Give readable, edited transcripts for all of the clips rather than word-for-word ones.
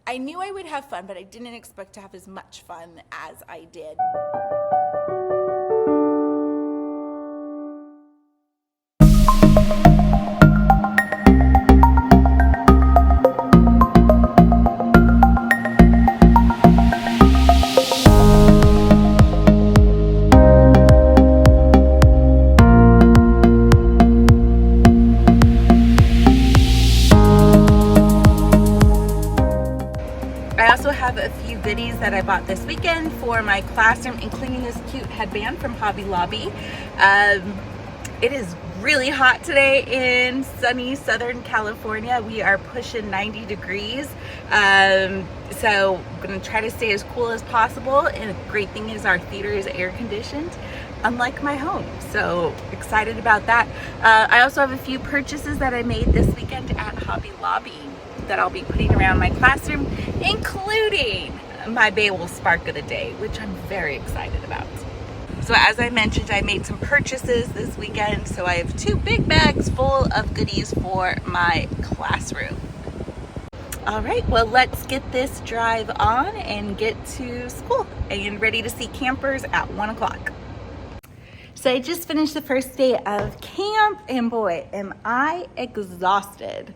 I knew I would have fun, but I didn't expect to have as much fun as I did. I also have a few goodies that I bought this weekend for my classroom, including this cute headband from Hobby Lobby. It is really hot today in sunny Southern California. We are pushing 90 degrees. So I'm gonna try to stay as cool as possible. And the great thing is our theater is air conditioned, unlike my home. So excited about that. I also have a few purchases that I made this weekend at Hobby Lobby that I'll be putting around my classroom, including my Babel Spark of the Day, which I'm very excited about. So as I mentioned, I made some purchases this weekend, so I have 2 big bags full of goodies for my classroom. All right, well, let's get this drive on and get to school and ready to see campers at 1 o'clock. So I just finished the first day of camp, and boy, am I exhausted.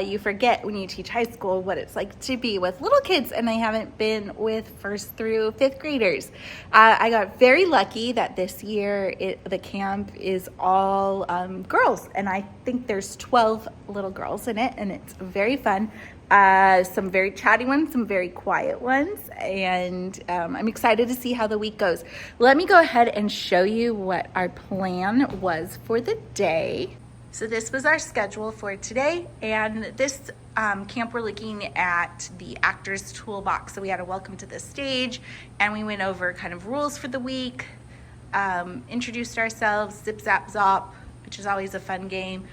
You forget when you teach high school what it's like to be with little kids, and I haven't been with 1st through 5th graders. I got very lucky that this year the camp is all girls, and I think there's 12 little girls in it, and it's very fun. Some very chatty ones, some very quiet ones, and I'm excited to see how the week goes. Let me go ahead and show you what our plan was for the day. So this was our schedule for today, and this camp we're looking at the actors toolbox. So we had a welcome to the stage, and we went over kind of rules for the week, introduced ourselves, zip zap zop, which is always a fun game,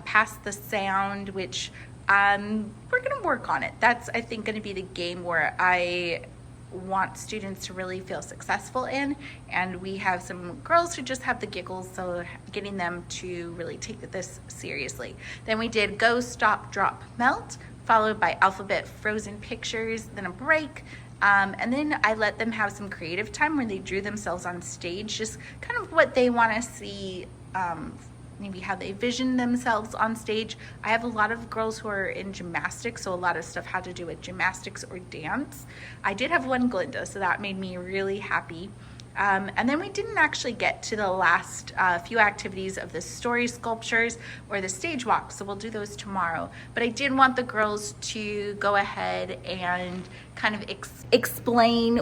pass the sound, which we're gonna work on it. That's, I think, gonna be the game where I want students to really feel successful in, and we have some girls who just have the giggles, so getting them to really take this seriously. Then we did go, stop, drop, melt, followed by alphabet frozen pictures, then a break, and then I let them have some creative time where they drew themselves on stage, just kind of what they want to see, maybe how they vision themselves on stage. I have a lot of girls who are in gymnastics, so a lot of stuff had to do with gymnastics or dance. I did have one Glinda, so that made me really happy. And then we didn't actually get to the last few activities of the story sculptures or the stage walk, so we'll do those tomorrow. But I did want the girls to go ahead and kind of explain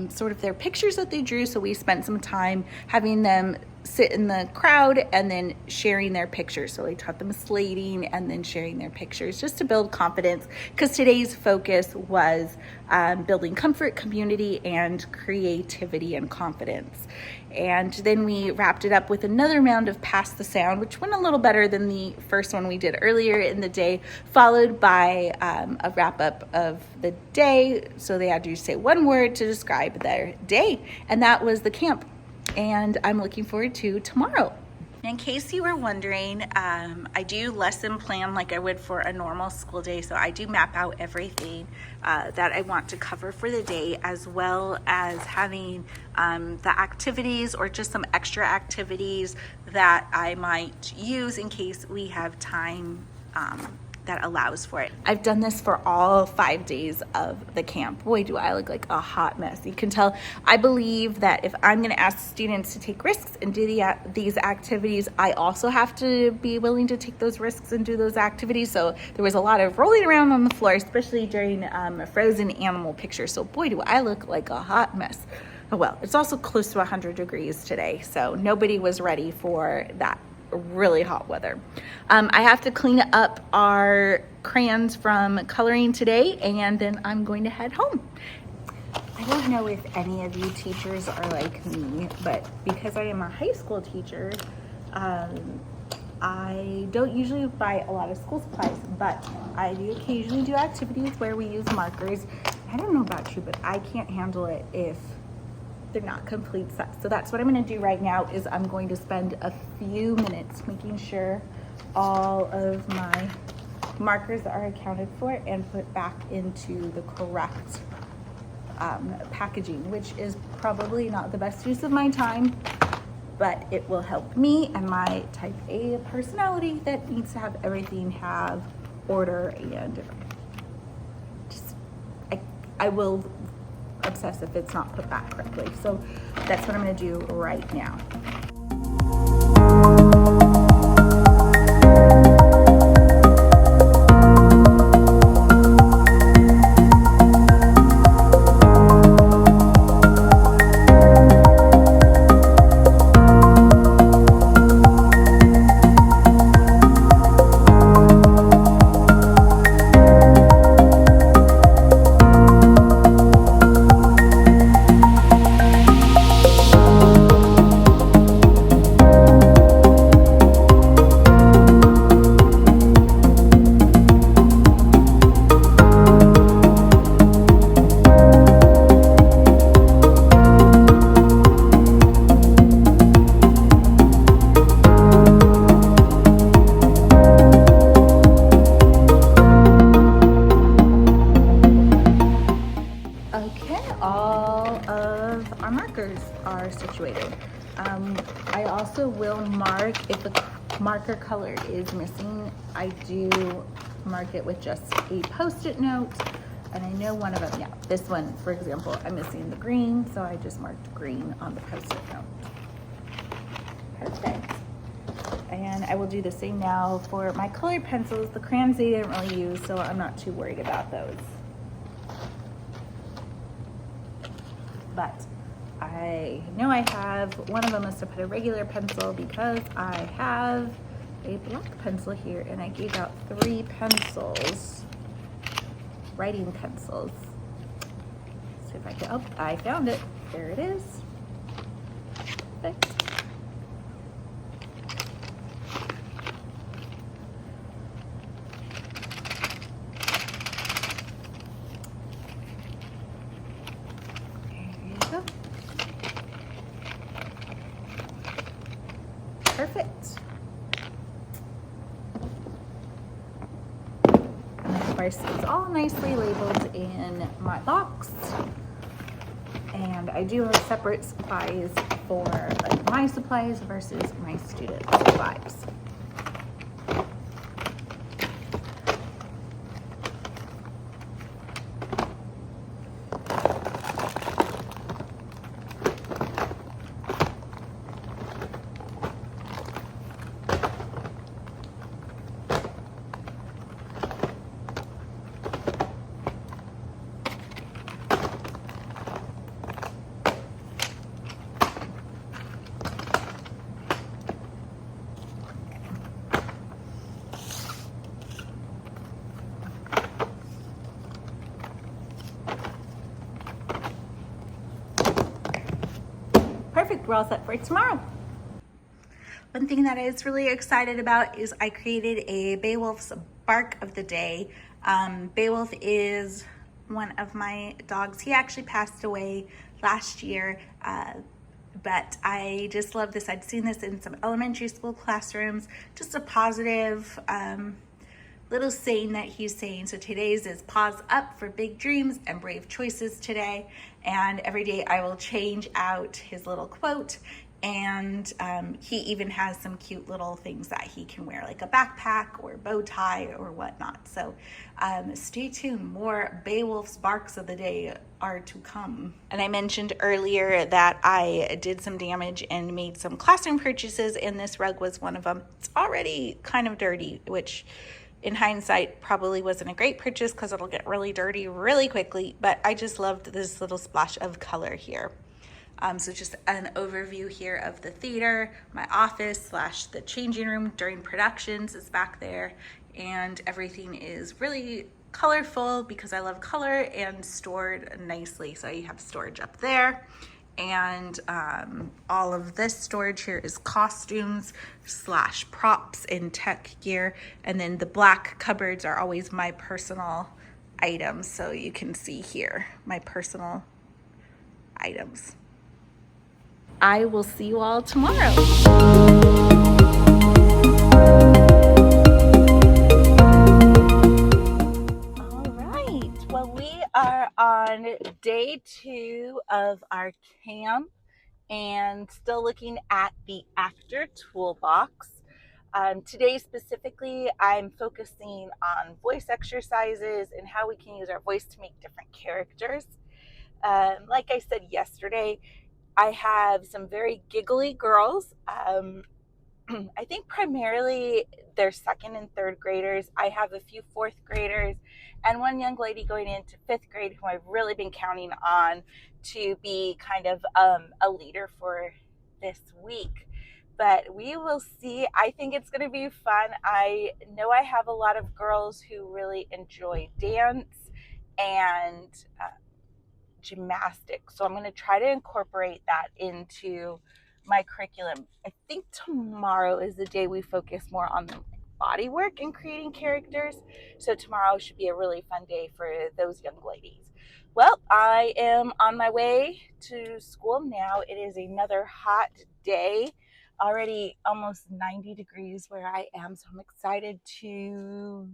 sort of their pictures that they drew, so we spent some time having them sit in the crowd and then sharing their pictures. So I taught them slating and then sharing their pictures just to build confidence, because today's focus was building comfort, community, and creativity and confidence. And then we wrapped it up with another round of Pass the Sound, which went a little better than the first one we did earlier in the day, followed by a wrap up of the day. So they had to say one word to describe their day, and that was the camp. And I'm looking forward to tomorrow. In case you were wondering, I do lesson plan like I would for a normal school day. So I do map out everything that I want to cover for the day, as well as having the activities or just some extra activities that I might use in case we have time that allows for it. I've done this for all 5 days of the camp. Boy, do I look like a hot mess. You can tell I believe that if I'm gonna ask students to take risks and do these activities, I also have to be willing to take those risks and do those activities. So there was a lot of rolling around on the floor, especially during a frozen animal picture. So boy, do I look like a hot mess. Oh well, it's also close to 100 degrees today, so nobody was ready for that really hot weather. I have to clean up our crayons from coloring today, and then I'm going to head home. I don't know if any of you teachers are like me, but because I am a high school teacher, I don't usually buy a lot of school supplies, but I do occasionally do activities where we use markers. I don't know about you, but I can't handle it if they're not complete sets. So that's what I'm going to do right now, is I'm going to spend a few minutes making sure all of my markers are accounted for and put back into the correct packaging, which is probably not the best use of my time, but it will help me and my type A personality that needs to have everything have order, and just I will obsess if it's not put back correctly. So that's what I'm going to do right now. Are situated. I also will mark if the marker color is missing. I do mark it with just a post-it note, and I know one of them, yeah, this one, for example, I'm missing the green, so I just marked green on the post-it note. Perfect. And I will do the same now for my colored pencils. The crayons they didn't really use, so I'm not too worried about those. But I know I have, one of them must have put a regular pencil because I have a black pencil here, and I gave out 3 pencils, writing pencils. See if I can, oh, I found it. There it is. Perfect. Perfect. And of course, it's all nicely labeled in my box. And I do have separate supplies for like my supplies versus my student supplies. Perfect, we're all set for tomorrow. One thing that I was really excited about is I created a Beowulf's Bark of the Day. Beowulf is one of my dogs. He actually passed away last year, but I just love this. I'd seen this in some elementary school classrooms, just a positive little saying that he's saying. So today's is paws up for big dreams and brave choices today. And every day I will change out his little quote. And he even has some cute little things that he can wear, like a backpack or bow tie or whatnot. So stay tuned, more Beowulf's Barks of the Day are to come. And I mentioned earlier that I did some damage and made some classroom purchases, and this rug was one of them. It's already kind of dirty, which in hindsight probably wasn't a great purchase because it'll get really dirty really quickly, but I just loved this little splash of color here. So just an overview here of the theater, my office / the changing room during productions is back there, and everything is really colorful because I love color and stored nicely. So you have storage up there, and all of this storage here is costumes / props and tech gear, and then the black cupboards are always my personal items. So you can see here my personal items. I will see you all tomorrow. are on day 2 of our camp and still looking at the actor toolbox. Today specifically, I'm focusing on voice exercises and how we can use our voice to make different characters. Like I said yesterday, I have some very giggly girls. I think primarily they're second and third graders. I have a few fourth graders and one young lady going into fifth grade who I've really been counting on to be kind of a leader for this week. But we will see. I think it's going to be fun. I know I have a lot of girls who really enjoy dance and gymnastics. So I'm going to try to incorporate that into my curriculum. I think tomorrow is the day we focus more on the body work and creating characters. So tomorrow should be a really fun day for those young ladies. Well, I am on my way to school now. It is another hot day. Already almost 90 degrees where I am. So I'm excited to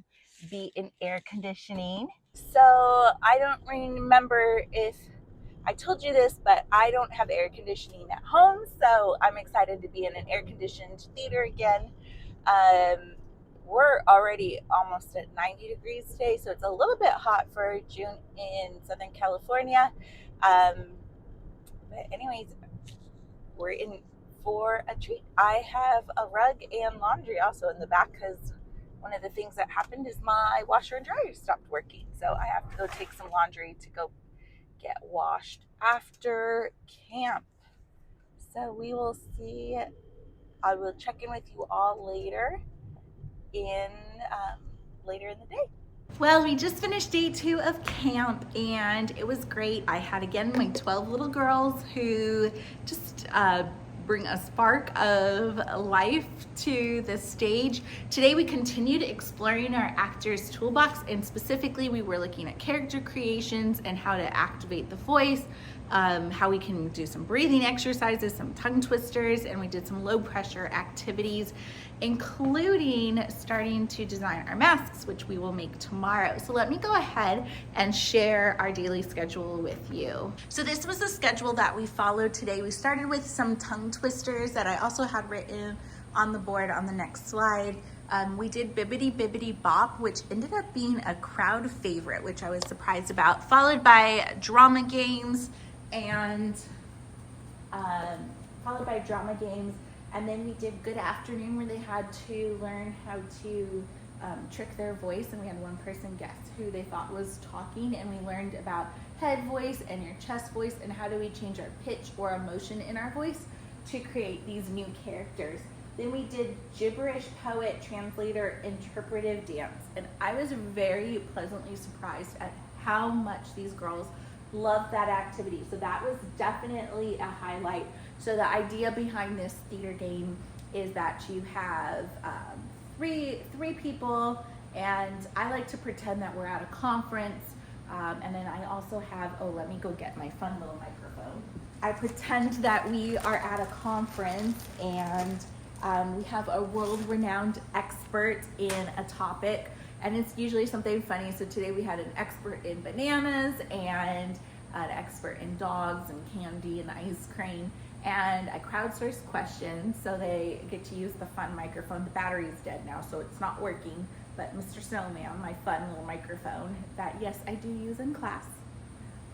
be in air conditioning. So I don't remember if I told you this, but I don't have air conditioning at home. So I'm excited to be in an air conditioned theater again. We're already almost at 90 degrees today. So it's a little bit hot for June in Southern California. But anyways, we're in for a treat. I have a rug and laundry also in the back because one of the things that happened is my washer and dryer stopped working. So I have to go take some laundry to go get washed after camp. So we will see. I will check in with you all later in the day. Well, we just finished day 2 of camp and it was great. I had again my 12 little girls who just bring a spark of life to the stage. Today we continued exploring our actors toolbox, and specifically we were looking at character creations and how to activate the voice, how we can do some breathing exercises, some tongue twisters, and we did some low pressure activities, including starting to design our masks, which we will make tomorrow. So let me go ahead and share our daily schedule with you. So this was the schedule that we followed today. We started with some tongue twisters that I also had written on the board on the next slide. We did Bibbidi Bibbidi Bop, which ended up being a crowd favorite, which I was surprised about, followed by drama games and and then we did Good Afternoon, where they had to learn how to trick their voice, and we had one person guess who they thought was talking, and we learned about head voice and your chest voice and how do we change our pitch or emotion in our voice to create these new characters. Then we did gibberish, poet, translator, interpretive dance, and I was very pleasantly surprised at how much these girls loved that activity. So that was definitely a highlight. So the idea behind this theater game is that you have three people, and I like to pretend that we're at a conference, and then I also have, let me go get my fun little microphone. I pretend that we are at a conference and we have a world-renowned expert in a topic, and it's usually something funny. So today we had an expert in bananas and an expert in dogs and candy and ice cream, and I crowdsourced questions so they get to use the fun microphone. The battery is dead now, so it's not working, but Mr. Snowman, my fun little microphone that, yes, I do use in class.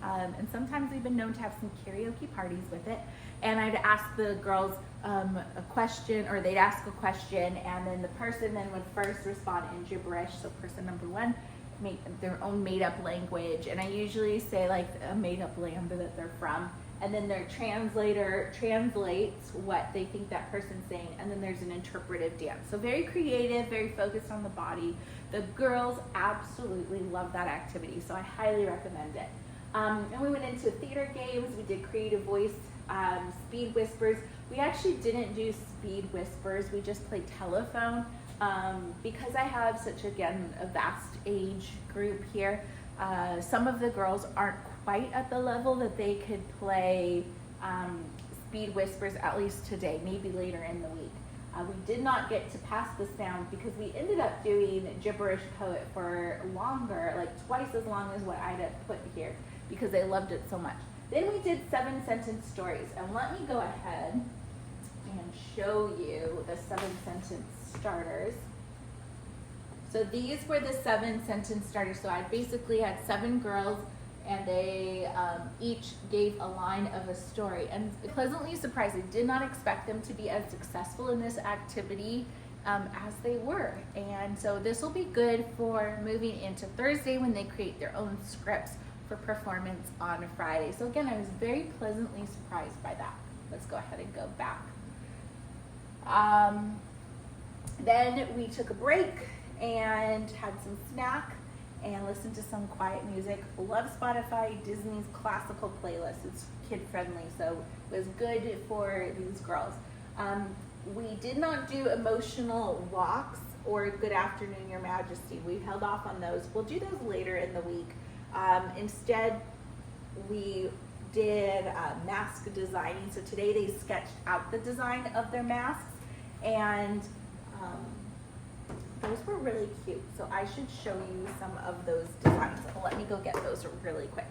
And sometimes we've been known to have some karaoke parties with it. And I'd ask the girls a question, or they'd ask a question, and then the person then would first respond in gibberish. So person number 1 make their own made-up language, and I usually say like a made-up land that they're from, and then their translator translates what they think that person's saying, and then there's an interpretive dance. So very creative, very focused on the body. The girls absolutely love that activity, so I highly recommend it. And we went into theater games. We did creative voice, speed whispers. We actually didn't do speed whispers. We just played telephone. Because I have such, again, a vast age group here, some of the girls aren't quite at the level that they could play speed whispers, at least today, maybe later in the week. We did not get to pass the sound because we ended up doing Gibberish Poet for longer, like twice as long as what I'd have put here, because they loved it so much. Then we did 7-sentence stories, and let me go ahead and show you the 7-sentence starters. So these were the 7-sentence starters. So I basically had 7 girls, and they each gave a line of a story, and pleasantly surprised. I did not expect them to be as successful in this activity as they were. And so this will be good for moving into Thursday when they create their own scripts for performance on Friday. So again, I was very pleasantly surprised by that. Let's go ahead and go back. Then we took a break and had some snack and listened to some quiet music. Love Spotify, Disney's classical playlist. It's kid friendly, so it was good for these girls. We did not do emotional walks or Good Afternoon, Your Majesty. We held off on those. We'll do those later in the week. Instead, we did mask designing. So today they sketched out the design of their masks, and those were really cute. So I should show you some of those designs. Let me go get those really quick.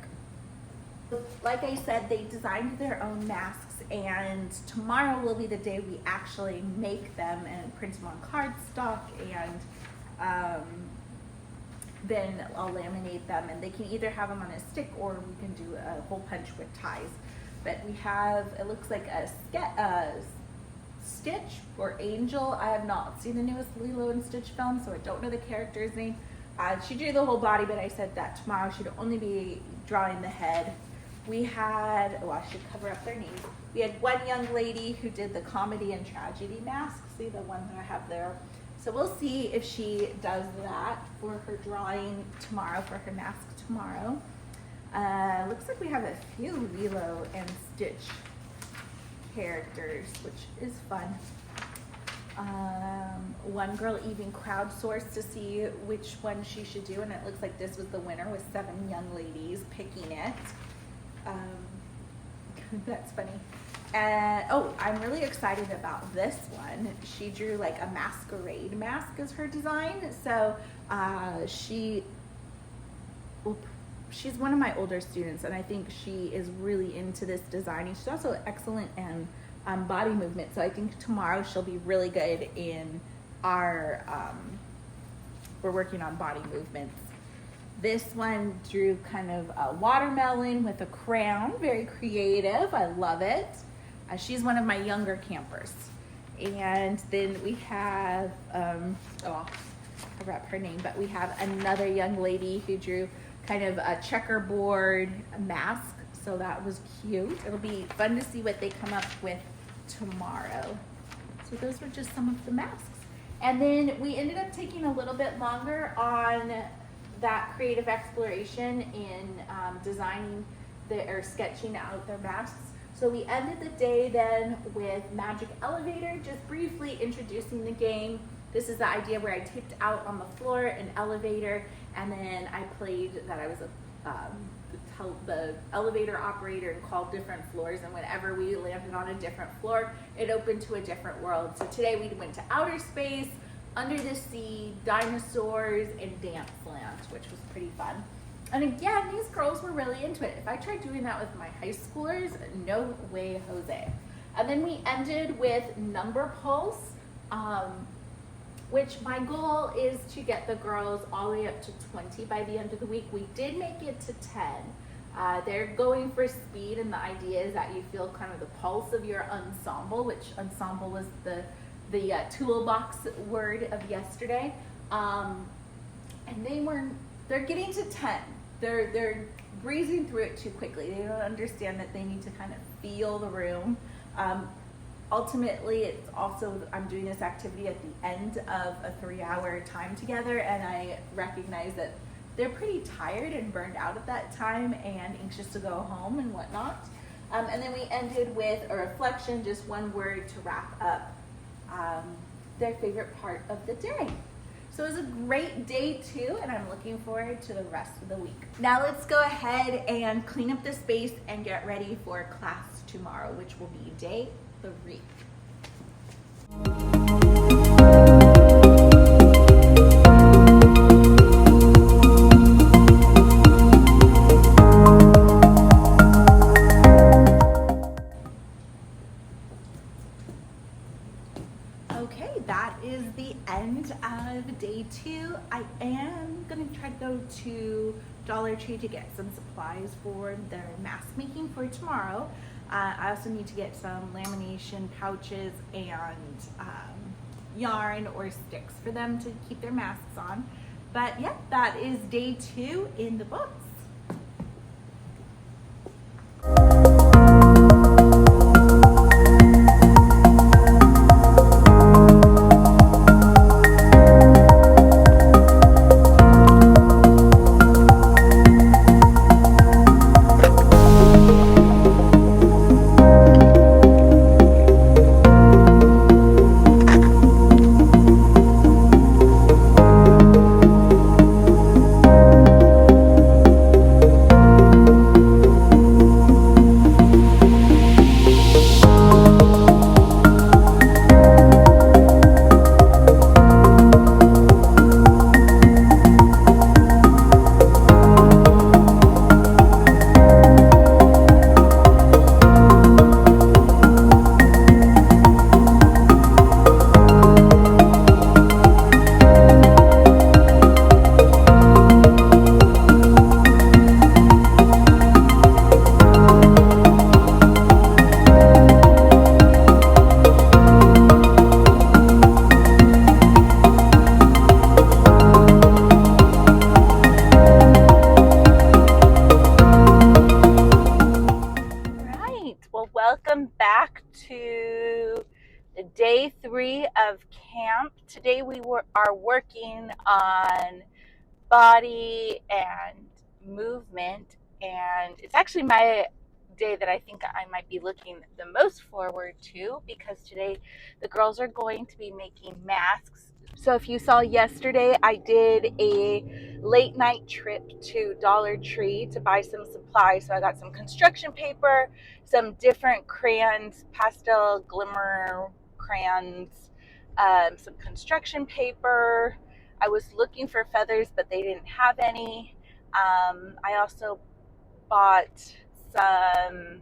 Like I said, they designed their own masks, and tomorrow will be the day we actually make them and print them on cardstock, and then I'll laminate them, and they can either have them on a stick or we can do a hole punch with ties. But we have, it looks like a Stitch or Angel. I have not seen the newest Lilo and Stitch film, so I don't know the character's name. She drew the whole body, but I said that tomorrow she'd only be drawing the head. We had, oh, I should cover up their names. We had one young lady who did the comedy and tragedy masks. See the one that I have there. So we'll see if she does that for her drawing tomorrow, for her mask tomorrow. Looks like we have a few Lilo and Stitch characters, which is fun. One girl even crowdsourced to see which one she should do, and it looks like this was the winner with 7 young ladies picking it. That's funny. Oh, I'm really excited about this one. She drew like a masquerade mask as her design. So she's one of my older students, and I think she is really into this design. And she's also excellent in body movement. So I think tomorrow she'll be really good in our, we're working on body movements. This one drew kind of a watermelon with a crown, very creative. I love it. She's one of my younger campers. And then we have, oh, I forgot her name, but we have another young lady who drew kind of a checkerboard mask. So that was cute. It'll be fun to see what they come up with tomorrow. So those were just some of the masks. And then we ended up taking a little bit longer on that creative exploration in designing or sketching out their masks. So we ended the day then with Magic Elevator, just briefly introducing the game. This is the idea where I taped out on the floor an elevator, and then I played that I was the elevator operator and called different floors, and whenever we landed on a different floor, it opened to a different world. So today we went to outer space, under the sea, dinosaurs, and dance land, which was pretty fun. And again, these girls were really into it. If I tried doing that with my high schoolers, no way, Jose. And then we ended with number pulse, which my goal is to get the girls all the way up to 20 by the end of the week. We did make it to 10. They're going for speed, and the idea is that you feel kind of the pulse of your ensemble, which ensemble was the toolbox word of yesterday. And they're getting to 10. They're breezing through it too quickly. They don't understand that they need to kind of feel the room. Ultimately, it's also, I'm doing this activity at the end of a 3-hour time together, and I recognize that they're pretty tired and burned out at that time and anxious to go home and whatnot. And then we ended with a reflection, just one word to wrap up their favorite part of the day. So it was a great day too, and I'm looking forward to the rest of the week. Now let's go ahead and clean up the space and get ready for class tomorrow, which will be day 3. go to Dollar Tree to get some supplies for their mask making for tomorrow. I also need to get some lamination pouches and yarn or sticks for them to keep their masks on. But yeah, that is day 2 in the books. Welcome back to day 3 of camp. Today we are working on body and movement, and it's actually my day that I think I might be looking the most forward to, because today the girls are going to be making masks. So if you saw yesterday, I did a late night trip to Dollar Tree to buy some supplies. So I got some construction paper, some different crayons, pastel glimmer crayons, some construction paper. I was looking for feathers, but they didn't have any. I also bought some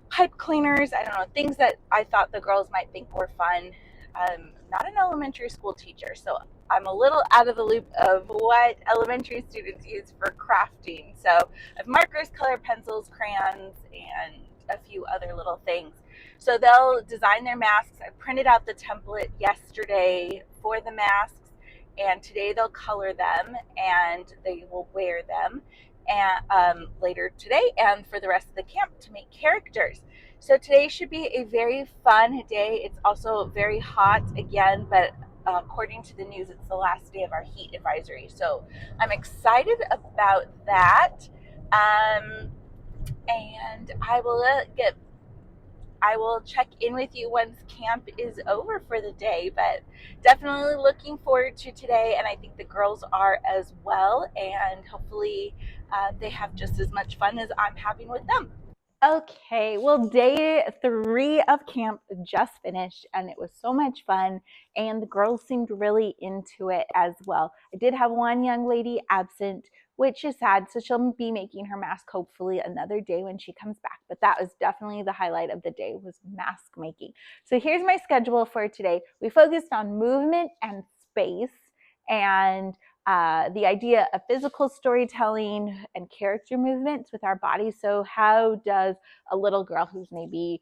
pipe cleaners. I don't know, things that I thought the girls might think were fun. I'm not an elementary school teacher, so I'm a little out of the loop of what elementary students use for crafting. So I have markers, colored pencils, crayons, and a few other little things. So they'll design their masks. I printed out the template yesterday for the masks, and today they'll color them and they will wear them and later today and for the rest of the camp to make characters. So today should be a very fun day. It's also very hot again, but according to the news, it's the last day of our heat advisory. So I'm excited about that. And I will check in with you once camp is over for the day, but definitely looking forward to today, and I think the girls are as well, and hopefully they have just as much fun as I'm having with them. Okay, well, day 3 of camp just finished, and it was so much fun, and the girls seemed really into it as well. I did have one young lady absent, which is sad, so she'll be making her mask hopefully another day when she comes back, but that was definitely the highlight of the day, was mask making. So here's my schedule for today. We focused on movement and space, and the idea of physical storytelling and character movements with our bodies. So how does a little girl who's maybe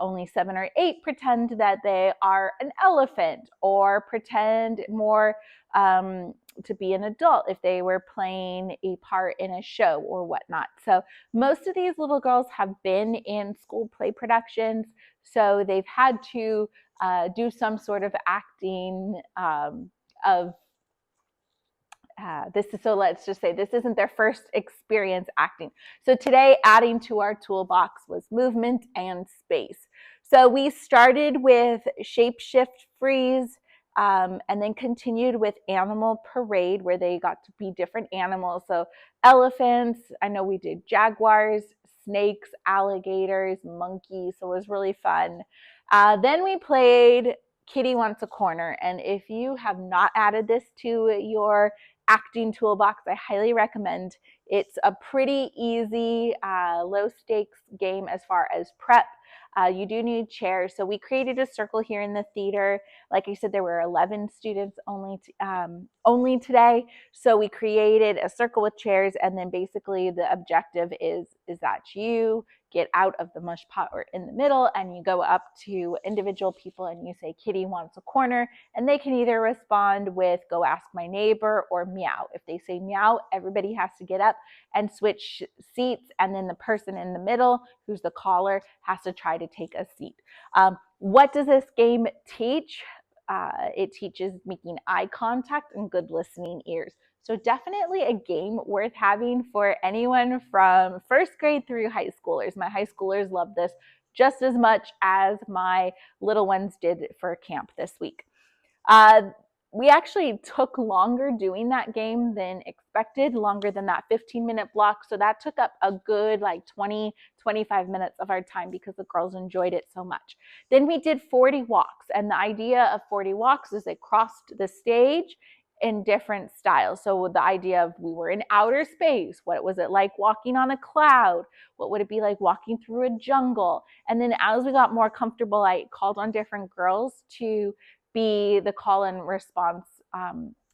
only 7 or 8 pretend that they are an elephant, or pretend more to be an adult if they were playing a part in a show or whatnot. So most of these little girls have been in school play productions, so they've had to do some sort of acting of so let's just say this isn't their first experience acting. So today, adding to our toolbox was movement and space. So we started with shape shift freeze, and then continued with animal parade, where they got to be different animals. So elephants, I know we did jaguars, snakes, alligators, monkeys, so it was really fun. Then we played Kitty Wants a Corner, and if you have not added this to your acting toolbox, I highly recommend. It's a pretty easy, low stakes game as far as prep. You do need chairs. So we created a circle here in the theater. Like I said, there were 11 students only today. So we created a circle with chairs, and then basically the objective is that you get out of the mush pot or in the middle, and you go up to individual people and you say, Kitty wants a corner, and they can either respond with go ask my neighbor or meow. If they say meow, everybody has to get up and switch seats, and then the person in the middle, who's the caller, has to try to take a seat. What does this game teach? It teaches making eye contact and good listening ears. So definitely a game worth having for anyone from first grade through high schoolers. My high schoolers love this just as much as my little ones did for camp this week. We actually took longer doing that game than expected, longer than that 15-minute block. So that took up a good like 25 minutes of our time because the girls enjoyed it so much. Then we did 40 walks. And the idea of 40 walks is they crossed the stage in different styles. So the idea of we were in outer space. What was it like walking on a cloud? What would it be like walking through a jungle? And then as we got more comfortable, I called on different girls to be the call and response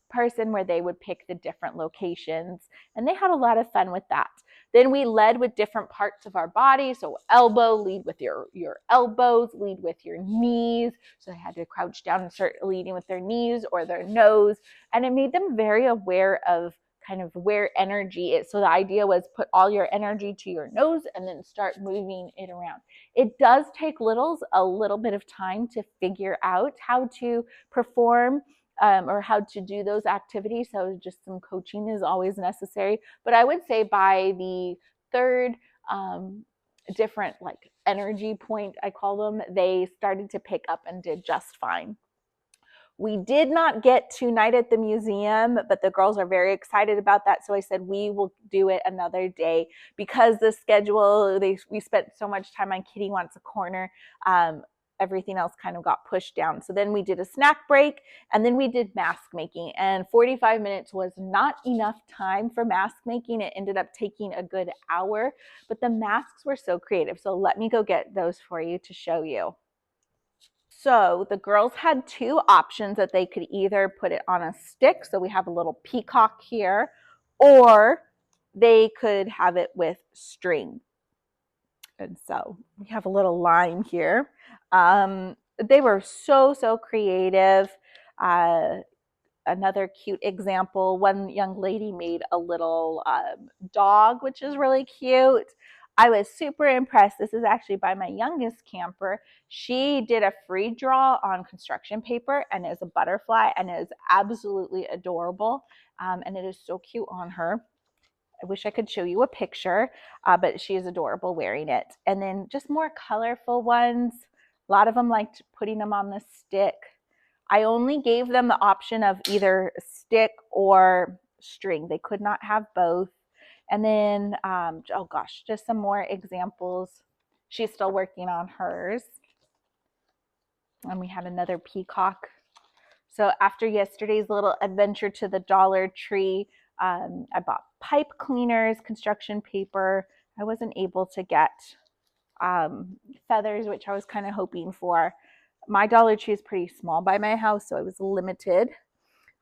person where they would pick the different locations, and they had a lot of fun with that. Then we led with different parts of our body. So elbow, lead with your elbows, lead with your knees. So they had to crouch down and start leading with their knees or their nose, and it made them very aware of kind of where energy is. So the idea was put all your energy to your nose and then start moving it around. It does take littles a little bit of time to figure out how to perform or how to do those activities. So just some coaching is always necessary. But I would say by the third different like energy point, I call them, they started to pick up and did just fine. We did not get to Night at the Museum, but the girls are very excited about that. So I said, we will do it another day because the schedule, we spent so much time on Kitty Wants a Corner. Everything else kind of got pushed down. So then we did a snack break, and then we did mask making, and 45 minutes was not enough time for mask making. It ended up taking a good hour, but the masks were so creative. So let me go get those for you to show you. So the girls had two options that they could either put it on a stick, so we have a little peacock here, or they could have it with string. And so we have a little line here. They were so creative. Another cute example, one young lady made a little dog, which is really cute. I was super impressed. This is actually by my youngest camper. She did a free draw on construction paper, and it is a butterfly, and it is absolutely adorable. And it is so cute on her. I wish I could show you a picture, but she is adorable wearing it. And then just more colorful ones. A lot of them liked putting them on the stick. I only gave them the option of either stick or string. They could not have both. And then, oh gosh, just some more examples. She's still working on hers. And we had another peacock. So after yesterday's little adventure to the Dollar Tree, I bought pipe cleaners, construction paper. I wasn't able to get feathers, which I was kind of hoping for. My Dollar Tree is pretty small by my house, so I was limited.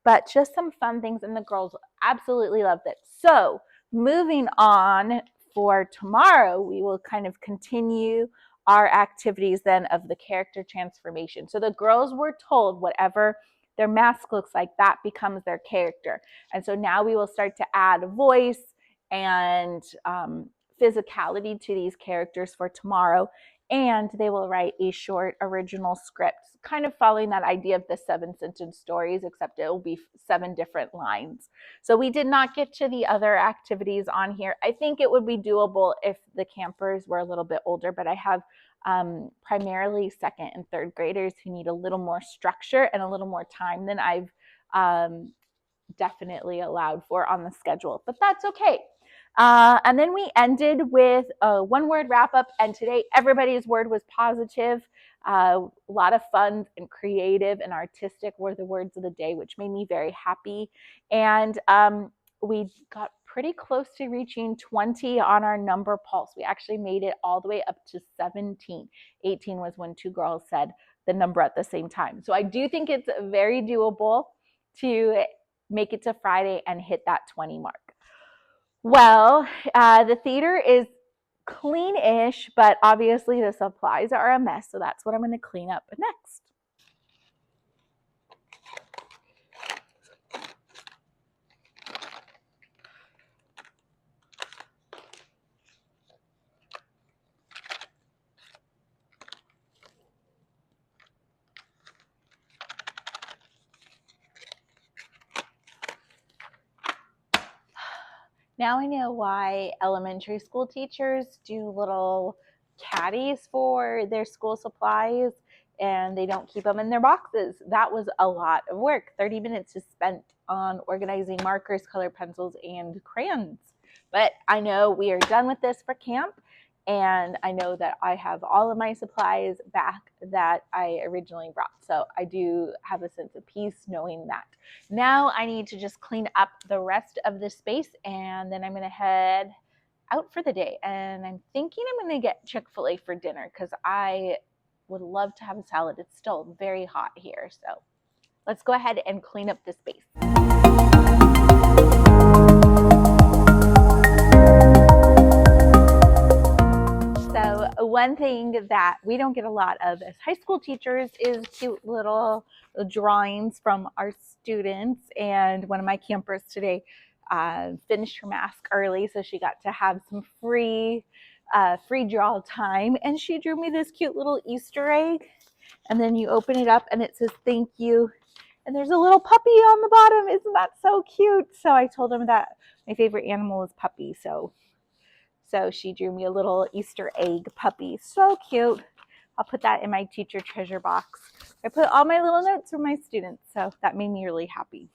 But just some fun things, and the girls absolutely loved it. So moving on, for tomorrow, we will kind of continue our activities then of the character transformation. So the girls were told whatever their mask looks like, that becomes their character. And so now we will start to add voice and physicality to these characters for tomorrow. And they will write a short original script, kind of following that idea of the 7-sentence stories, except it will be 7 different lines. So we did not get to the other activities on here. I think it would be doable if the campers were a little bit older, but I have primarily 2nd and 3rd graders who need a little more structure and a little more time than I've definitely allowed for on the schedule, but that's okay. And then we ended with a one-word wrap-up, and today everybody's word was positive. A lot of fun and creative and artistic were the words of the day, which made me very happy. And we got pretty close to reaching 20 on our number pulse. We actually made it all the way up to 17. 18 was when 2 girls said the number at the same time. So I do think it's very doable to make it to Friday and hit that 20 mark. Well, the theater is clean-ish, but obviously the supplies are a mess, so that's what I'm going to clean up next. Now I know why elementary school teachers do little caddies for their school supplies and they don't keep them in their boxes. That was a lot of work. 30 minutes is spent on organizing markers, color pencils, and crayons. But I know we are done with this for camp, and I know that I have all of my supplies back that I originally brought. So I do have a sense of peace knowing that. Now I need to just clean up the rest of the space, and then I'm going to head out for the day. And I'm thinking I'm going to get Chick-fil-A for dinner because I would love to have a salad. It's still very hot here. So let's go ahead and clean up the space. So one thing that we don't get a lot of as high school teachers is cute little drawings from our students. And one of my campers today finished her mask early, so she got to have some free draw time. And she drew me this cute little Easter egg. And then you open it up and it says thank you. And there's a little puppy on the bottom. Isn't that so cute? So I told him that my favorite animal is puppy. So she drew me a little Easter egg puppy. So cute. I'll put that in my teacher treasure box. I put all my little notes from my students, so that made me really happy.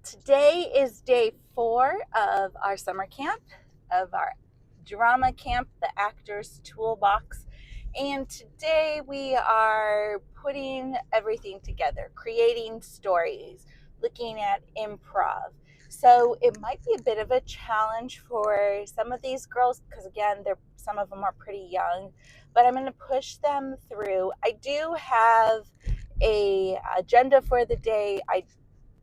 Today is day 4 of our summer camp, of our drama camp, the Actors Toolbox. And today we are putting everything together, creating stories, looking at improv. So it might be a bit of a challenge for some of these girls because, again, some of them are pretty young, but I'm going to push them through. I do have an agenda for the day.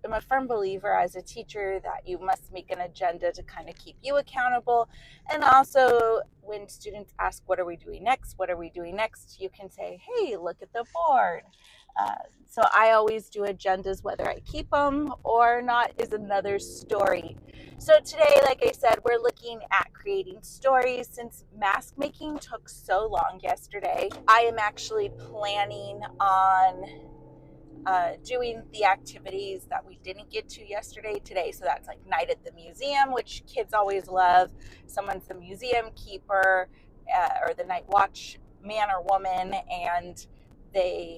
I'm a firm believer as a teacher that you must make an agenda to kind of keep you accountable. And also when students ask, what are we doing next? What are we doing next? You can say, hey, look at the board. So I always do agendas, whether I keep them or not is another story. So today, like I said, we're looking at creating stories. Since mask making took so long yesterday, I am actually planning on doing the activities that we didn't get to yesterday today. So that's like night at the museum, which kids always love. Someone's the museum keeper or the night watch man or woman, and I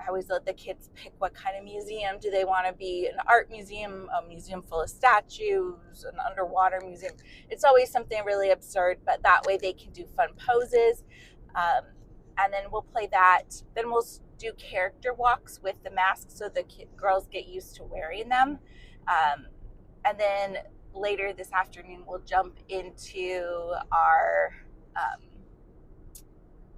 always let the kids pick what kind of museum. Do they want to be an art museum, a museum full of statues, an underwater museum? It's always something really absurd, but that way they can do fun poses. And then we'll play that. Then we'll do character walks with the masks so the girls get used to wearing them. And then later this afternoon, we'll jump into our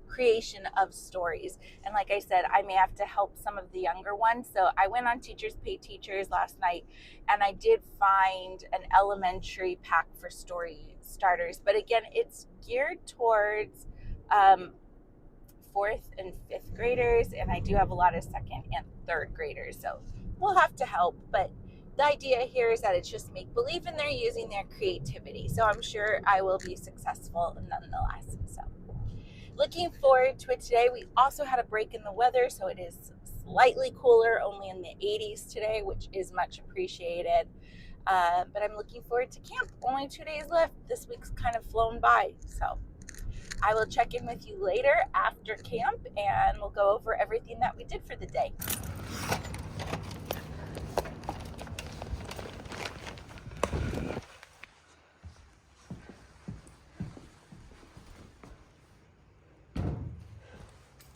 creation of stories. And like I said, I may have to help some of the younger ones. So I went on Teachers Pay Teachers last night, and I did find an elementary pack for story starters. But again, it's geared towards 4th and 5th graders, and I do have a lot of 2nd and 3rd graders, so we'll have to help. But the idea here is that it's just make believe and they're using their creativity, so I'm sure I will be successful nonetheless. So looking forward to it today. We also had a break in the weather, so it is slightly cooler, only in the 80s today, which is much appreciated. But I'm looking forward to camp. Only 2 days left. This week's kind of flown by. So I will check in with you later after camp and we'll go over everything that we did for the day.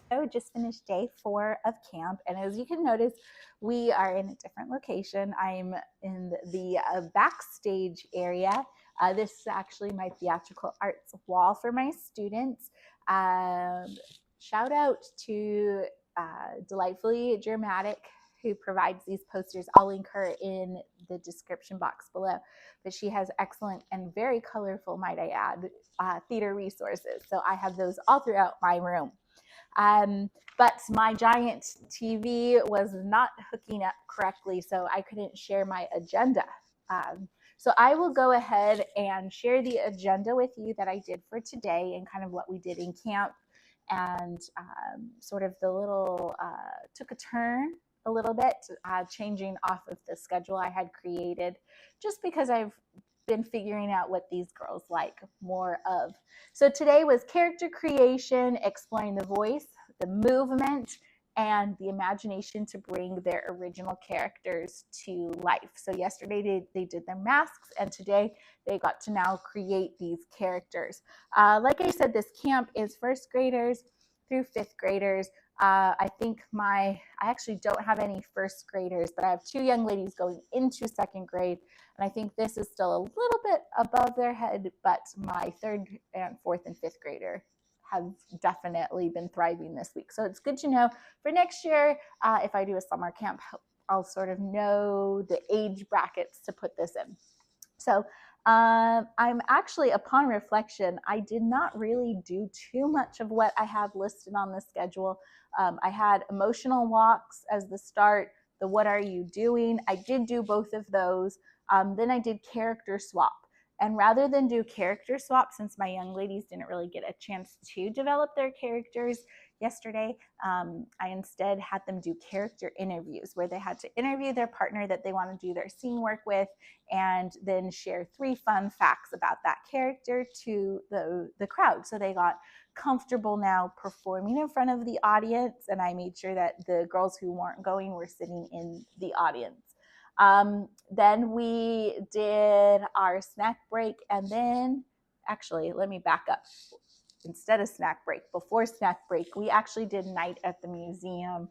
So just finished day 4 of camp, and as you can notice, we are in a different location. I'm in the backstage area. This is actually my theatrical arts wall for my students. Shout out to Delightfully Dramatic, who provides these posters. I'll link her in the description box below. But she has excellent and very colorful, might I add, theater resources. So I have those all throughout my room. But my giant TV was not hooking up correctly, so I couldn't share my agenda. So I will go ahead and share the agenda with you that I did for today and kind of what we did in camp, and sort of the little, took a turn a little bit, changing off of the schedule I had created, just because I've been figuring out what these girls like more of. So today was character creation, exploring the voice, the movement, and the imagination to bring their original characters to life. So yesterday they did their masks, and today they got to now create these characters. Like I said, this camp is first graders through fifth graders. I think I actually don't have any first graders, but I have 2 young ladies going into second grade. And I think this is still a little bit above their head, but my 3rd and 4th and 5th grader have definitely been thriving this week. So it's good to know for next year, if I do a summer camp, I'll sort of know the age brackets to put this in. So I'm actually, upon reflection, I did not really do too much of what I have listed on the schedule. I had emotional walks as the start, the what are you doing? I did do both of those. Then I did character swap. And rather than do character swap, since my young ladies didn't really get a chance to develop their characters yesterday, I instead had them do character interviews where they had to interview their partner that they want to do their scene work with, and then share 3 fun facts about that character to the crowd. So they got comfortable now performing in front of the audience, and I made sure that the girls who weren't going were sitting in the audience. Then we did our snack break, and then actually, let me back up. Instead of snack break, before snack break, we actually did night at the museum,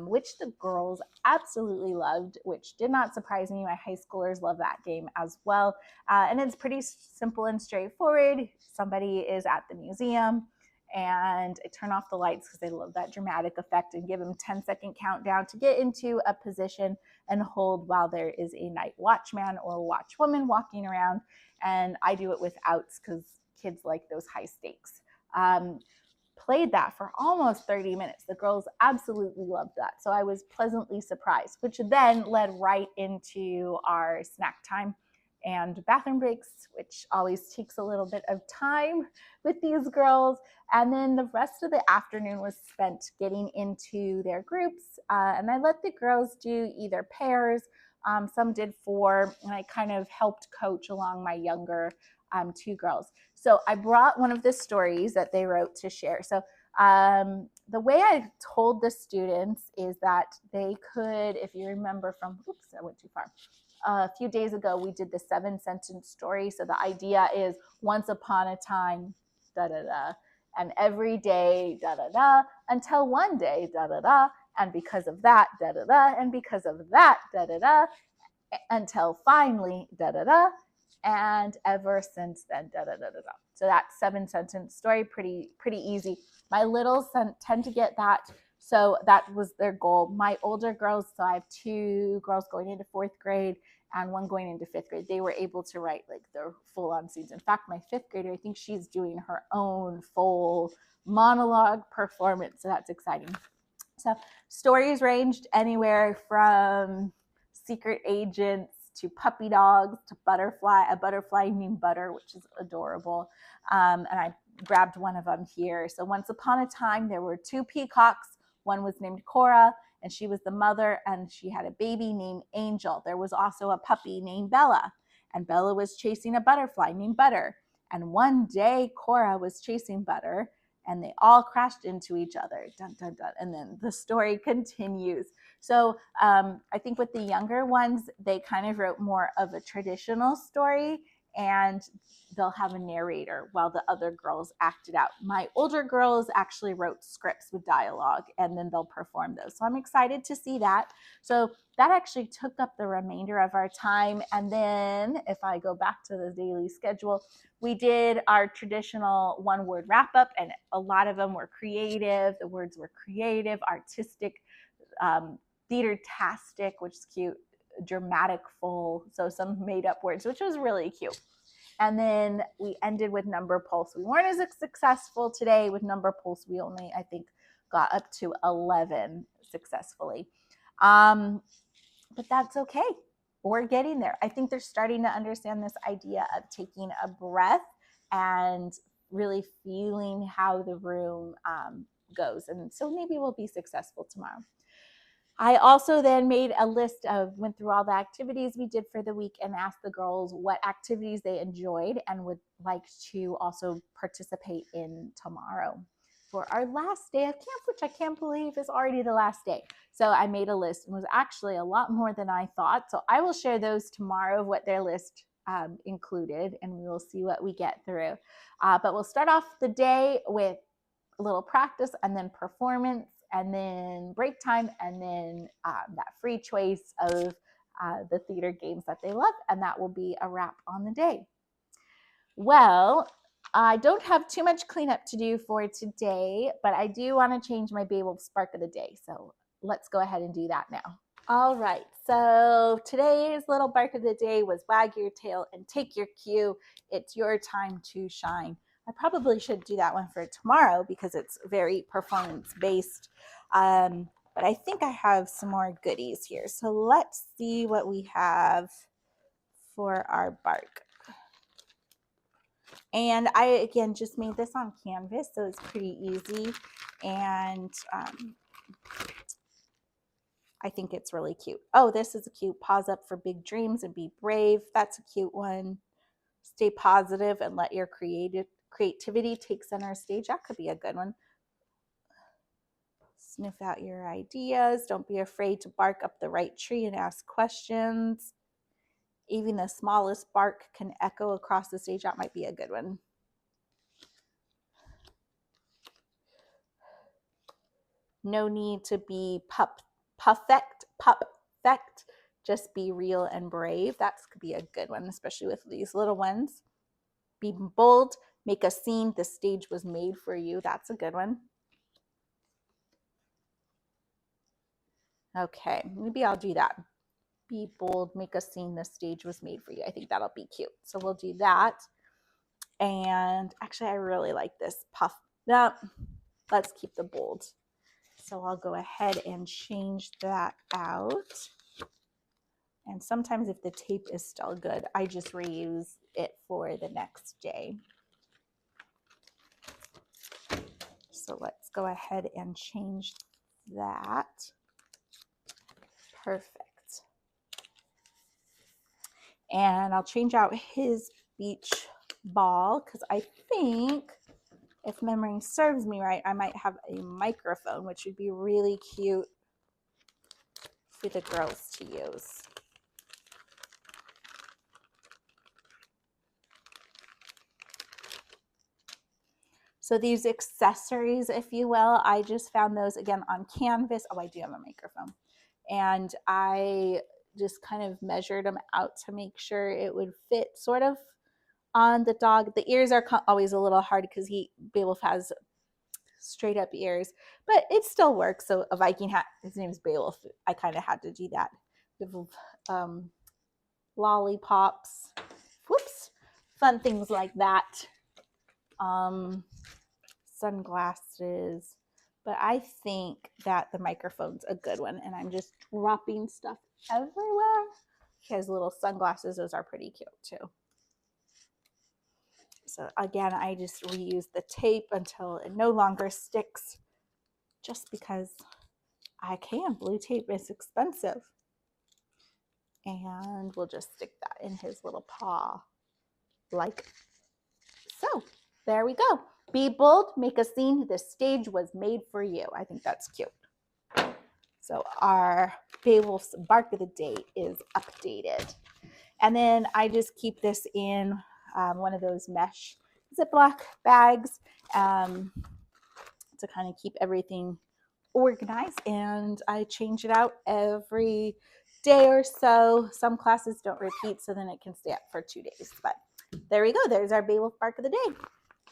which the girls absolutely loved, which did not surprise me. My high schoolers love that game as well. And it's pretty simple and straightforward. Somebody is at the museum, and I turn off the lights because they love that dramatic effect, and give them 10-second countdown to get into a position and hold while there is a night watchman or watchwoman walking around. And I do it with outs because kids like those high stakes. Played that for almost 30 minutes. The girls absolutely loved that. So I was pleasantly surprised, which then led right into our snack time and bathroom breaks, which always takes a little bit of time with these girls. And then the rest of the afternoon was spent getting into their groups. And I let the girls do either pairs. Some did 4, and I kind of helped coach along my younger 2 girls. So I brought one of the stories that they wrote to share. So the way I told the students is that they could, if you remember from, oops, I went too far. A few days ago, we did the 7-sentence story. So the idea is once upon a time, da-da-da, and every day, da-da-da, until one day, da-da-da, and because of that, da-da-da, and because of that, da-da-da, until finally, da-da-da, and ever since then, da-da-da-da-da. So that 7-sentence story, pretty easy. My littles tend to get that, so that was their goal. My older girls, so I have 2 girls going into 4th grade and 1 going into 5th grade. They were able to write like their full-on scenes. In fact, my 5th grader, I think she's doing her own full monologue performance, so that's exciting. So stories ranged anywhere from secret agents to puppy dogs to a butterfly named Butter, which is adorable. And I grabbed one of them here. So once upon a time, there were 2 peacocks. One was named Cora and she was the mother, and she had a baby named Angel. There was also a puppy named Bella, and Bella was chasing a butterfly named Butter. And one day Cora was chasing Butter, and they all crashed into each other. Dun, dun, dun. And then the story continues. So I think with the younger ones, they kind of wrote more of a traditional story, and they'll have a narrator while the other girls act it out. My older girls actually wrote scripts with dialogue, and then they'll perform those. So I'm excited to see that. So that actually took up the remainder of our time. And then if I go back to the daily schedule, we did our traditional one-word wrap-up, and a lot of them were creative. The words were creative, artistic, theater-tastic, which is cute, dramatic, full, so some made-up words, which was really cute. And then we ended with number pulse. We weren't as successful today with number pulse. We only, I think, got up to 11 successfully. But that's okay. We're getting there. I think they're starting to understand this idea of taking a breath and really feeling how the room goes. And so maybe we'll be successful tomorrow. I also then made a list went through all the activities we did for the week and asked the girls what activities they enjoyed and would like to also participate in tomorrow for our last day of camp, which I can't believe is already the last day. So I made a list, and it was actually a lot more than I thought. So I will share those tomorrow, what their list included, and we will see what we get through. But we'll start off the day with a little practice, and then performance, and then break time, and then that free choice of the theater games that they love, and that will be a wrap on the day. Well, I don't have too much cleanup to do for today, but I do want to change my Babel Spark of the Day, so let's go ahead and do that now. All right, so today's little bark of the day was wag your tail and take your cue. It's your time to shine. I probably should do that one for tomorrow because it's very performance-based. But I think I have some more goodies here. So let's see what we have for our bark. And I, again, just made this on canvas, so it's pretty easy. And I think it's really cute. Oh, this is a cute. Pause up for big dreams and be brave. That's a cute one. Stay positive and let your creativity take center stage. That could be a good one. Sniff out your ideas. Don't be afraid to bark up the right tree and ask questions. Even the smallest bark can echo across the stage. That might be a good one. No need to be puffect. Just be real and brave. That could be a good one, especially with these little ones. Be bold. Make a scene. The stage was made for you. That's a good one. Okay, maybe I'll do that. Be bold. Make a scene. The stage was made for you. I think that'll be cute. So we'll do that. And actually, I really like this puff. No, let's keep the bold. So I'll go ahead and change that out. And sometimes if the tape is still good, I just reuse it for the next day. So let's go ahead and change that. Perfect. And I'll change out his beach ball because I think, if memory serves me right, I might have a microphone, which would be really cute for the girls to use. So these accessories, if you will, I just found those again on Canvas. Oh, I do have a microphone. And I just kind of measured them out to make sure it would fit sort of on the dog. The ears are always a little hard because Beowulf has straight up ears, but it still works. So a Viking hat, his name's Beowulf. I kind of had to do that. Lollipops, whoops, fun things like that. Sunglasses, but I think that the microphone's a good one, and I'm just dropping stuff everywhere. He has little sunglasses. Those are pretty cute too. So again, I just reuse the tape until it no longer sticks, just because I can. Blue tape is expensive. And we'll just stick that in his little paw like so. There we go. Be bold, make a scene. The stage was made for you. I think that's cute. So our Beowulf's Bark of the Day is updated. And then I just keep this in one of those mesh Ziploc bags to kind of keep everything organized. And I change it out every day or so. Some classes don't repeat, so then it can stay up for 2 days. But there we go. There's our Beowulf Bark of the Day.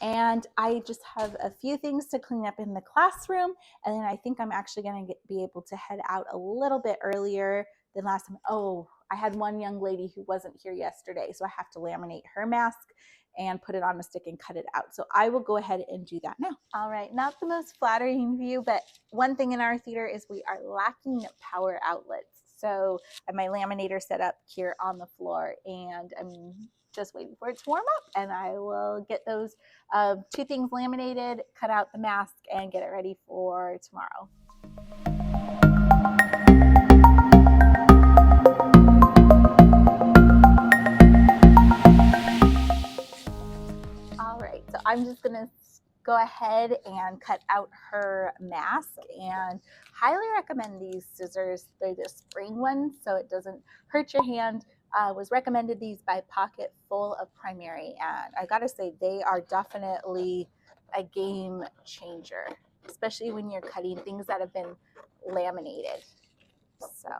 And I just have a few things to clean up in the classroom. And then I think I'm actually going to be able to head out a little bit earlier than last time. Oh, I had one young lady who wasn't here yesterday, so I have to laminate her mask and put it on a stick and cut it out. So I will go ahead and do that now. All right, not the most flattering view, but one thing in our theater is we are lacking power outlets. So I have my laminator set up here on the floor, and I'm just waiting for it to warm up, and I will get those 2 things laminated, cut out the mask, and get it ready for tomorrow. All right, so I'm just gonna go ahead and cut out her mask, and highly recommend these scissors. They're the spring ones, so it doesn't hurt your hand. Was recommended these by Pocket Full of Primary, and I gotta say they are definitely a game changer, especially when you're cutting things that have been laminated. So,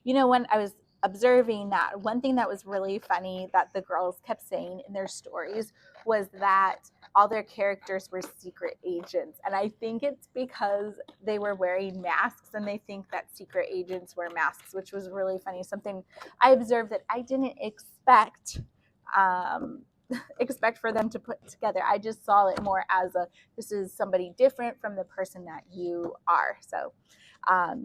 you know, when I was observing that, one thing that was really funny that the girls kept saying in their stories was that all their characters were secret agents. And I think it's because they were wearing masks and they think that secret agents wear masks, which was really funny. Something I observed that I didn't expect for them to put together. I just saw it more as this is somebody different from the person that you are. So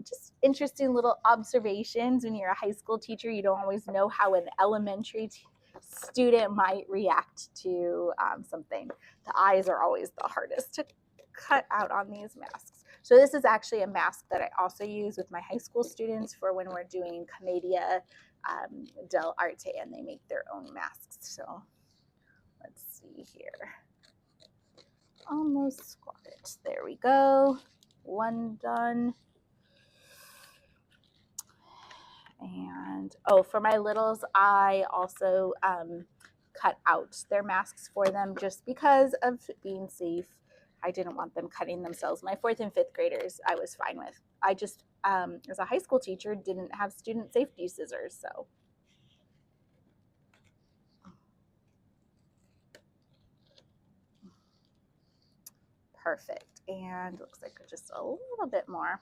just interesting little observations. When you're a high school teacher, you don't always know how an elementary student might react to something. The eyes are always the hardest to cut out on these masks. So this is actually a mask that I also use with my high school students for when we're doing Commedia dell'arte, and they make their own masks. So let's see here. Almost got it. There we go. One done. And for my littles, I also cut out their masks for them just because of being safe. I didn't want them cutting themselves. My 4th and 5th graders, I was fine with. I just, as a high school teacher, didn't have student safety scissors, so. Perfect. And looks like just a little bit more.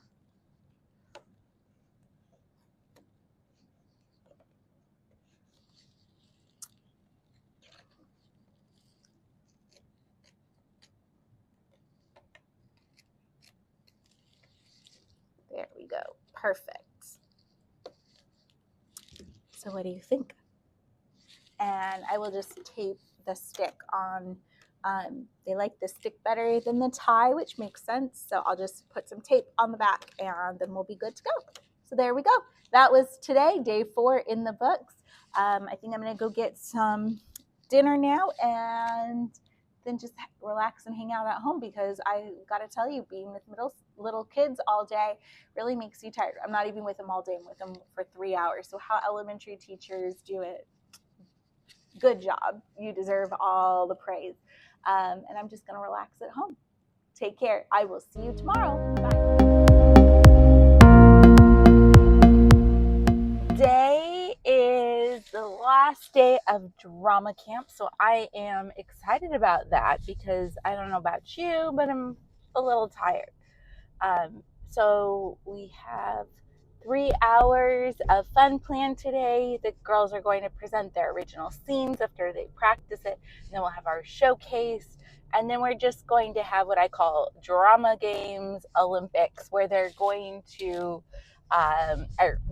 There we go. Perfect. So what do you think? And I will just tape the stick on. They like the stick better than the tie, which makes sense. So I'll just put some tape on the back and then we'll be good to go. So there we go. That was today, day 4 in the books. I think I'm going to go get some dinner now and then just relax and hang out at home, because I got to tell you, being with little kids all day really makes you tired. I'm not even with them all day. I'm with them for 3 hours. So how elementary teachers do it, good job. You deserve all the praise. And I'm just going to relax at home. Take care. I will see you tomorrow. Bye. Today is the last day of drama camp, so I am excited about that because I don't know about you, but I'm a little tired. So we have 3 hours of fun planned today. The girls are going to present their original scenes after they practice it, and then we'll have our showcase, and then we're just going to have what I call Drama Games Olympics, where they're going to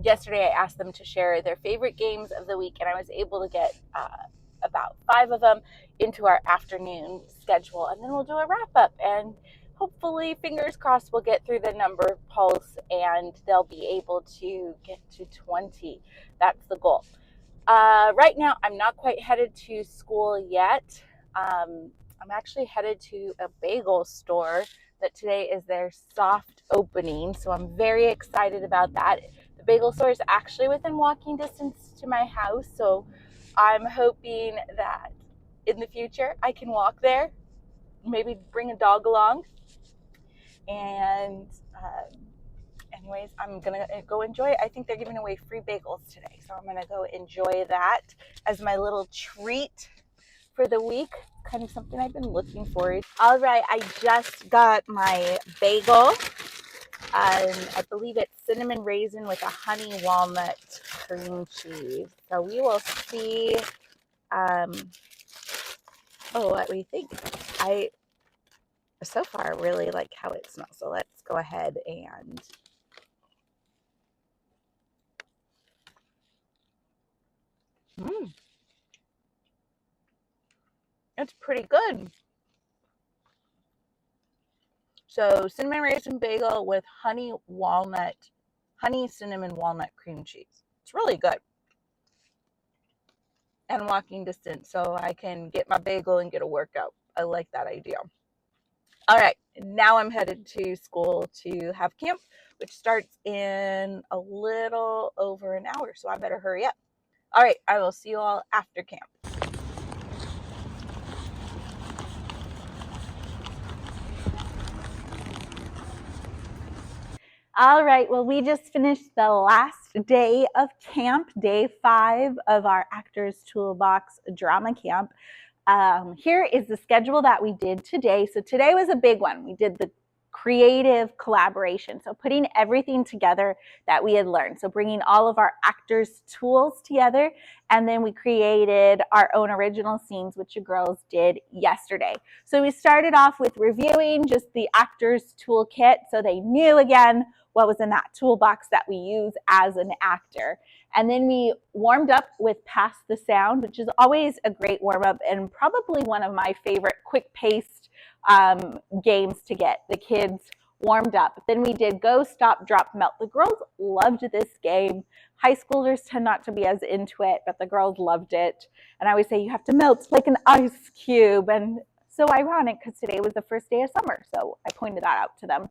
yesterday I asked them to share their favorite games of the week, and I was able to get about 5 of them into our afternoon schedule, and then we'll do a wrap up and hopefully, fingers crossed, we'll get through the number pulse and they'll be able to get to 20. That's the goal. Right now, I'm not quite headed to school yet. I'm actually headed to a bagel store that today is their soft opening, so I'm very excited about that. The bagel store is actually within walking distance to my house, so I'm hoping that in the future I can walk there, maybe bring a dog along, and anyways, I'm gonna go enjoy it. I think they're giving away free bagels today, so I'm gonna go enjoy that as my little treat for the week. Kind of something I've been looking forward. All right, I just got my bagel. I believe it's cinnamon raisin with a honey walnut cream cheese. So we will see what we think. I so far really like how it smells. So let's go ahead and it's pretty good. So cinnamon raisin bagel with honey cinnamon walnut cream cheese. It's really good. And walking distance, so I can get my bagel and get a workout. I like that idea. All right, now I'm headed to school to have camp, which starts in a little over an hour, so I better hurry up. All right, I will see you all after camp. All right, well, we just finished the last day of camp, day 5 of our Actors Toolbox drama camp. Here is the schedule that we did today. So today was a big one. We did the creative collaboration. So putting everything together that we had learned. So bringing all of our actors' tools together. And then we created our own original scenes, which the girls did yesterday. So we started off with reviewing just the actors' toolkit. So they knew again what was in that toolbox that we use as an actor. And then we warmed up with Pass the Sound, which is always a great warm up and probably one of my favorite quick paced games to get the kids warmed up. Then we did Go, Stop, Drop, Melt. The girls loved this game. High schoolers tend not to be as into it, but the girls loved it. And I always say you have to melt like an ice cube. And so ironic because today was the first day of summer. So I pointed that out to them.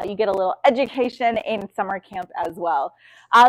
You get a little education in summer camp as well.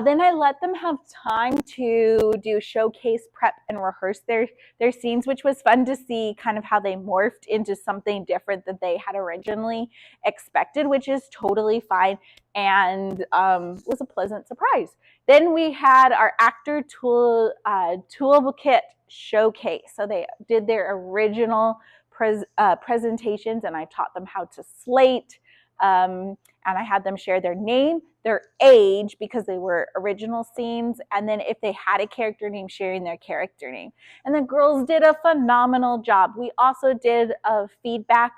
Then I let them have time to do showcase, prep, and rehearse their scenes, which was fun to see kind of how they morphed into something different than they had originally expected, which is totally fine and was a pleasant surprise. Then we had our actor toolkit showcase. So they did their original presentations, and I taught them how to slate. And I had them share their name, their age, because they were original scenes, and then if they had a character name, sharing their character name. And the girls did a phenomenal job. We also did a feedback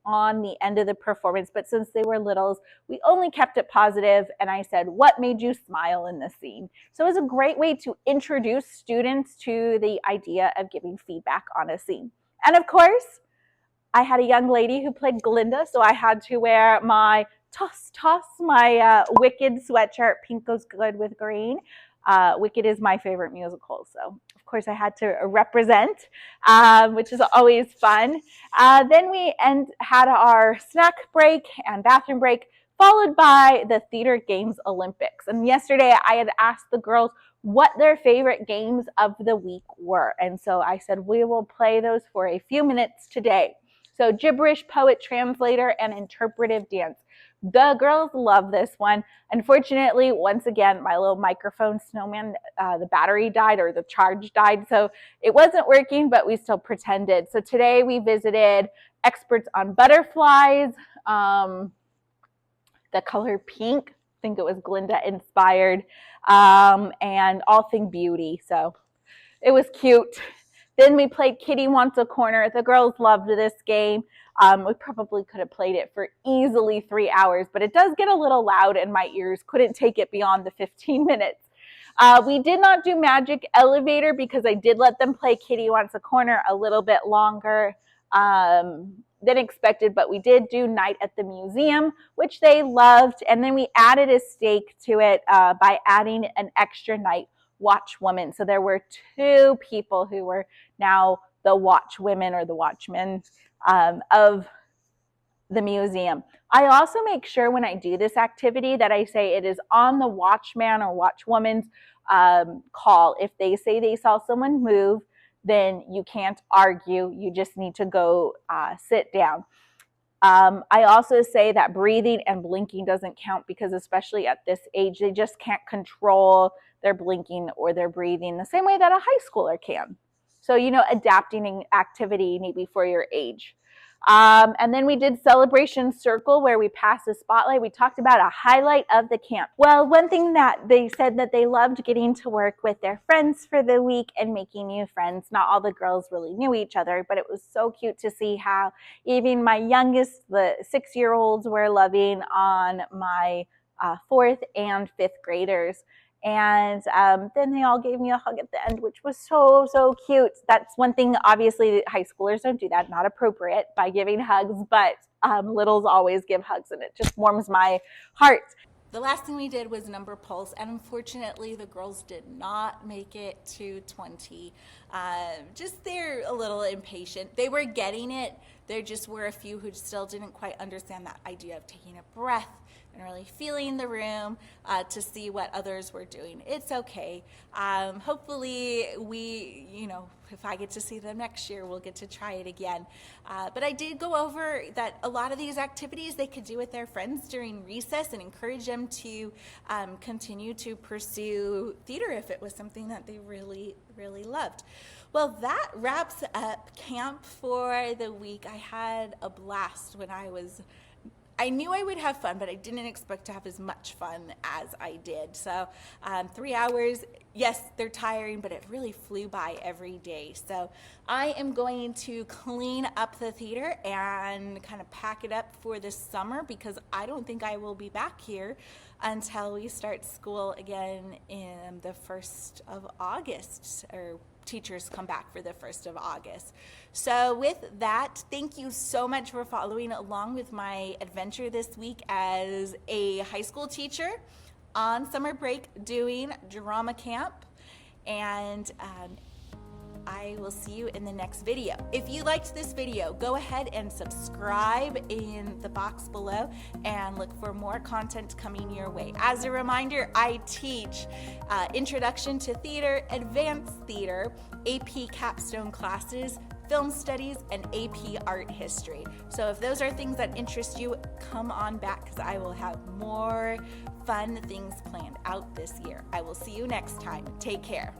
on the end of the performance, but since they were littles, we only kept it positive, and I said, what made you smile in this scene? So it was a great way to introduce students to the idea of giving feedback on a scene. And of course, I had a young lady who played Glinda, so I had to wear my my Wicked sweatshirt. Pink goes good with green. Wicked is my favorite musical, so of course I had to represent, which is always fun. Then we had our snack break and bathroom break, followed by the Theater Games Olympics. And yesterday I had asked the girls what their favorite games of the week were. And so I said, we will play those for a few minutes today. So gibberish, poet, translator, and interpretive dance. The girls love this one. Unfortunately, once again, my little microphone snowman, the battery died or the charge died. So it wasn't working, but we still pretended. So today we visited experts on butterflies, the color pink. I think it was Glinda inspired, and all thing beauty. So it was cute. Then we played Kitty Wants a Corner. The girls loved this game. We probably could have played it for easily 3 hours, but it does get a little loud in my ears. Couldn't take it beyond the 15 minutes. We did not do Magic Elevator because I did let them play Kitty Wants a Corner a little bit longer. than expected, but we did do night at the museum, which they loved. And then we added a stake to it by adding an extra night watchwoman. So there were 2 people who were now the watchwomen or the watchmen of the museum. I also make sure when I do this activity that I say it is on the watchman or watchwoman's call. If they say they saw someone move, then you can't argue. You just need to go sit down. I also say that breathing and blinking doesn't count because especially at this age, they just can't control their blinking or their breathing the same way that a high schooler can. So, adapting an activity maybe for your age. And then we did Celebration Circle where we passed the spotlight. We talked about a highlight of the camp. Well, one thing that they said that they loved getting to work with their friends for the week and making new friends. Not all the girls really knew each other, but it was so cute to see how even my youngest, the 6-year-olds, were loving on my 4th and 5th graders. And then they all gave me a hug at the end, which was so, so cute. That's one thing, obviously, high schoolers don't do that, not appropriate by giving hugs, but littles always give hugs, and it just warms my heart. The last thing we did was number pulse, and unfortunately the girls did not make it to 20. Just they're a little impatient. They were getting it. There just were a few who still didn't quite understand that idea of taking a breath and really feeling the room to see what others were doing. It's okay. Hopefully we, if I get to see them next year, we'll get to try it again. But I did go over that a lot of these activities they could do with their friends during recess and encourage them to continue to pursue theater if it was something that they really, really loved. Well, that wraps up camp for the week. I had a blast when I knew I would have fun, but I didn't expect to have as much fun as I did. So 3 hours, yes, they're tiring, but it really flew by every day. So I am going to clean up the theater and kind of pack it up for this summer because I don't think I will be back here until we start school again in the 1st of August, or teachers come back for the 1st of August. So with that, thank you so much for following along with my adventure this week as a high school teacher on summer break doing drama camp. And I will see you in the next video. If you liked this video, go ahead and subscribe in the box below and look for more content coming your way. As a reminder, I teach Introduction to Theater, Advanced Theater, AP Capstone classes, Film Studies, and AP Art History. So if those are things that interest you, come on back because I will have more fun things planned out this year. I will see you next time. Take care.